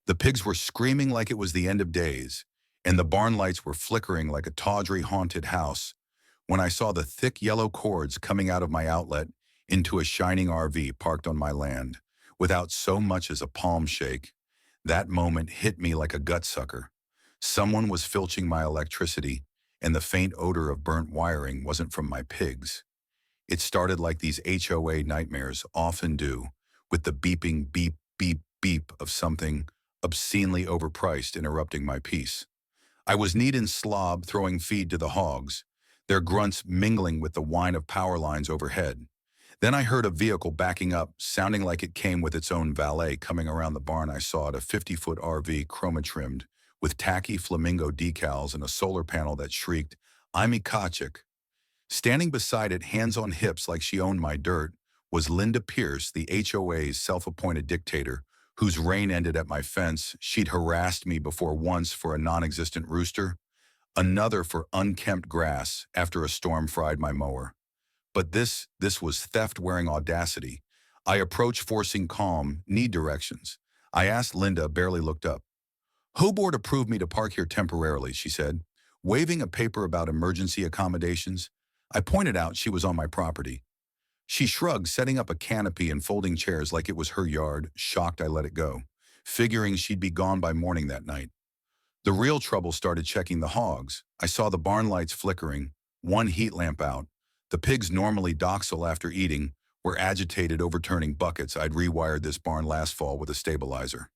The pigs were screaming like it was the end of days, and the barn lights were flickering like a tawdry haunted house when I saw the thick yellow cords coming out of my outlet into a shining RV parked on my land, without so much as a palm shake. That moment hit me like a gut sucker. Someone was filching my electricity, and the faint odor of burnt wiring wasn't from my pigs. It started like these HOA nightmares often do, with the beeping beep, beep, beep of something obscenely overpriced interrupting my peace. I was kneed in slob throwing feed to the hogs, their grunts mingling with the whine of power lines overhead. Then I heard a vehicle backing up, sounding like it came with its own valet coming around the barn. I saw it, a 50-foot RV chroma-trimmed, with tacky flamingo decals and a solar panel that shrieked, "I'm Ikachik." Standing beside it, hands on hips like she owned my dirt, was Linda Pierce, the HOA's self-appointed dictator, whose reign ended at my fence. She'd harassed me before, once for a non-existent rooster, another for unkempt grass after a storm fried my mower. But this was theft wearing audacity. I approached, forcing calm, need directions. I asked. Linda barely looked up. "Ho board approved me to park here temporarily," she said, waving a paper about emergency accommodations. I pointed out she was on my property. She shrugged, setting up a canopy and folding chairs like it was her yard. Shocked, I let it go, figuring she'd be gone by morning that night. The real trouble started checking the hogs. I saw the barn lights flickering, one heat lamp out. The pigs, normally docile after eating, were agitated, overturning buckets. I'd rewired this barn last fall with a stabilizer.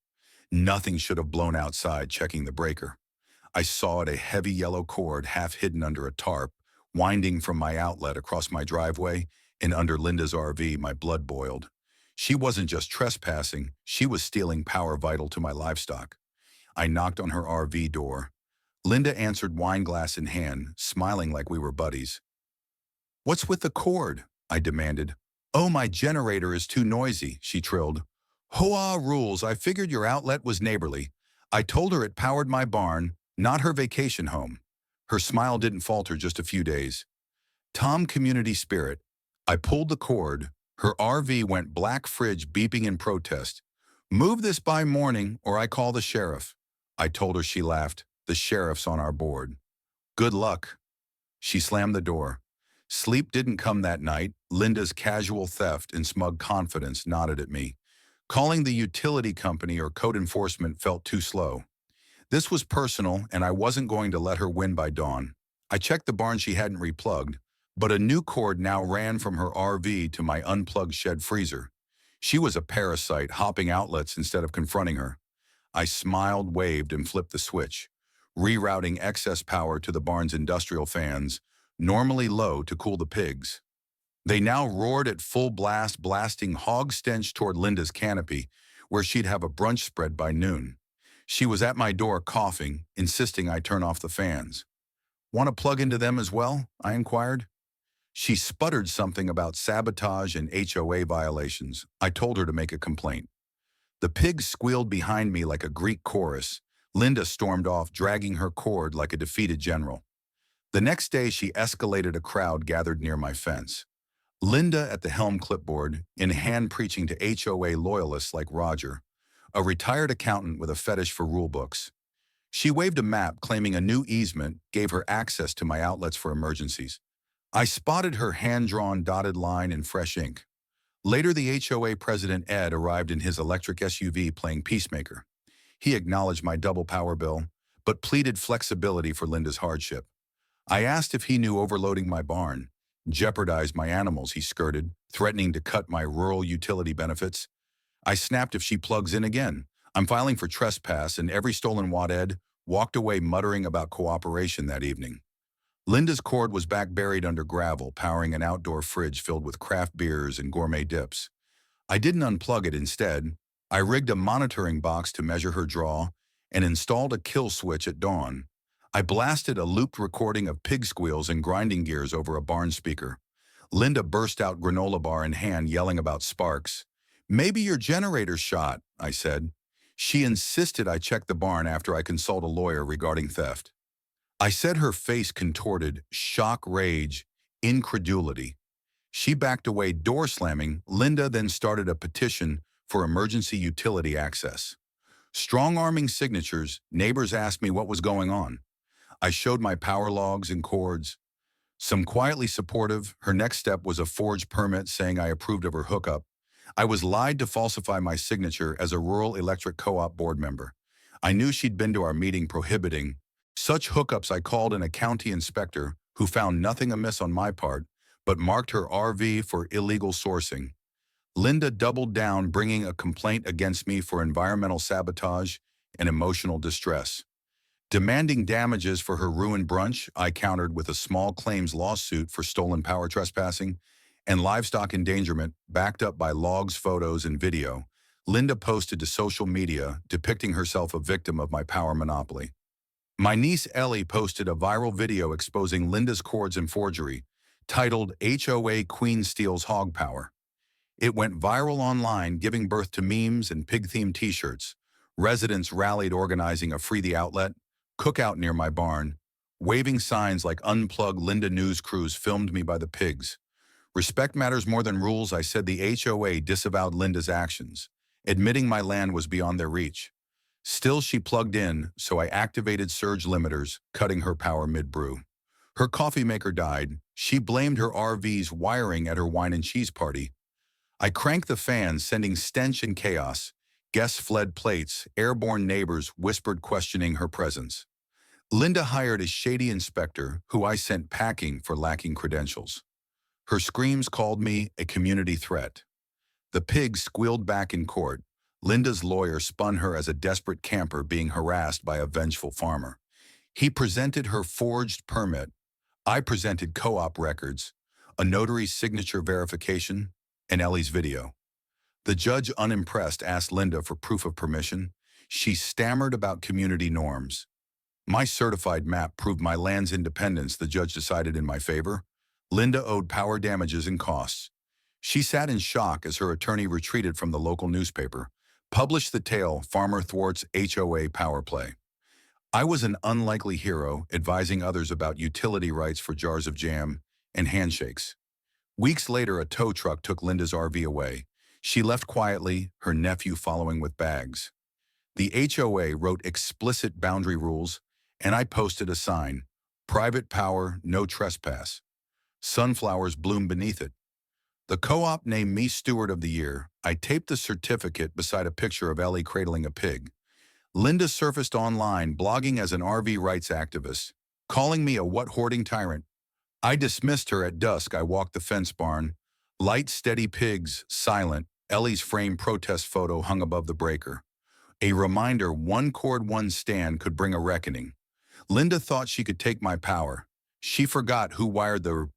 Nothing should have blown outside. Checking the breaker, I saw it, a heavy yellow cord half hidden under a tarp, winding from my outlet across my driveway and under Linda's RV. My blood boiled. She wasn't just trespassing, she was stealing power vital to my livestock. I knocked on her RV door. Linda answered, wine glass in hand, smiling like we were buddies. "What's with the cord?" I demanded. "Oh, my generator is too noisy," she trilled. "HOA rules. I figured your outlet was neighborly." I told her it powered my barn, not her vacation home. Her smile didn't falter just a few days. Tom community spirit. I pulled the cord. Her RV went black, fridge beeping in protest. "Move this by morning or I call the sheriff." I told her. She laughed. "The sheriff's on our board." "Good luck." She slammed the door. Sleep didn't come that night. Linda's casual theft and smug confidence nodded at me. Calling the utility company or code enforcement felt too slow. This was personal, and I wasn't going to let her win by dawn. I checked the barn. She hadn't replugged, but a new cord now ran from her RV to my unplugged shed freezer. She was a parasite, hopping outlets instead of confronting her. I smiled, waved, and flipped the switch, rerouting excess power to the barn's industrial fans, normally low, to cool the pigs. They now roared at full blast, blasting hog stench toward Linda's canopy, where she'd have a brunch spread by noon. She was at my door, coughing, insisting I turn off the fans. "Want to plug into them as well?" I inquired. She sputtered something about sabotage and HOA violations. I told her to make a complaint. The pigs squealed behind me like a Greek chorus. Linda stormed off, dragging her cord like a defeated general. The next day, she escalated a crowd gathered near my fence. Linda at the helm, clipboard in hand, preaching to HOA loyalists like Roger, a retired accountant with a fetish for rulebooks. She waved a map claiming a new easement gave her access to my outlets for emergencies. I spotted her hand-drawn dotted line in fresh ink. Later, the HOA president, Ed, arrived in his electric SUV playing peacemaker. He acknowledged my double power bill, but pleaded flexibility for Linda's hardship. I asked if he knew overloading my barn jeopardized my animals. He skirted, threatening to cut my rural utility benefits. I snapped, "If she plugs in again, I'm filing for trespass," and every stolen watt. Ed walked away muttering about cooperation that evening. Linda's cord was back, buried under gravel, powering an outdoor fridge filled with craft beers and gourmet dips. I didn't unplug it. Instead, I rigged a monitoring box to measure her draw and installed a kill switch at dawn. I blasted a looped recording of pig squeals and grinding gears over a barn speaker. Linda burst out, granola bar in hand, yelling about sparks. "Maybe your generator's shot," I said. She insisted I check the barn after I consult a lawyer regarding theft. I said. Her face contorted, shock, rage, incredulity. She backed away, door slamming. Linda then started a petition for emergency utility access. Strong-arming signatures, neighbors asked me what was going on. I showed my power logs and cords. Some quietly supportive, her next step was a forged permit saying I approved of her hookup. I was lied to falsify my signature as a rural electric co-op board member. I knew she'd been to our meeting prohibiting such hookups. I called in a county inspector who found nothing amiss on my part, but marked her RV for illegal sourcing. Linda doubled down, bringing a complaint against me for environmental sabotage and emotional distress. Demanding damages for her ruined brunch, I countered with a small claims lawsuit for stolen power trespassing and livestock endangerment backed up by logs, photos, and video. Linda posted to social media depicting herself a victim of my power monopoly. My niece Ellie posted a viral video exposing Linda's cords and forgery, titled HOA Queen Steals Hog Power. It went viral online, giving birth to memes and pig-themed t-shirts. Residents rallied, organizing a Free the Outlet cookout near my barn. Waving signs like "Unplug Linda" news crews filmed me by the pigs. Respect matters more than rules, I said. The HOA disavowed Linda's actions, admitting my land was beyond their reach. Still, she plugged in, so I activated surge limiters, cutting her power mid-brew. Her coffee maker died. She blamed her RV's wiring at her wine and cheese party. I cranked the fans, sending stench and chaos. Guests fled plates. Airborne neighbors whispered, questioning her presence. Linda hired a shady inspector who I sent packing for lacking credentials. Her screams called me a community threat. The pigs squealed back in court. Linda's lawyer spun her as a desperate camper being harassed by a vengeful farmer. He presented her forged permit. I presented co-op records, a notary's signature verification, and Ellie's video. The judge, unimpressed, asked Linda for proof of permission. She stammered about community norms. My certified map proved my land's independence. The judge decided in my favor. Linda owed power damages and costs. She sat in shock as her attorney retreated from the local newspaper, published the tale, "Farmer Thwarts HOA Power Play." I was an unlikely hero, advising others about utility rights for jars of jam and handshakes. Weeks later, a tow truck took Linda's RV away. She left quietly, her nephew following with bags. The HOA wrote explicit boundary rules, and I posted a sign: "Private power, no trespass." Sunflowers bloomed beneath it. The co-op named me Steward of the Year. I taped the certificate beside a picture of Ellie cradling a pig. Linda surfaced online, blogging as an RV rights activist, calling me a hoarding tyrant. I dismissed her. At dusk, I walked the fence barn. Light, steady pigs, silent. Ellie's framed protest photo hung above the breaker. A reminder, one cord, one stand could bring a reckoning. Linda thought she could take my power. She forgot who wired the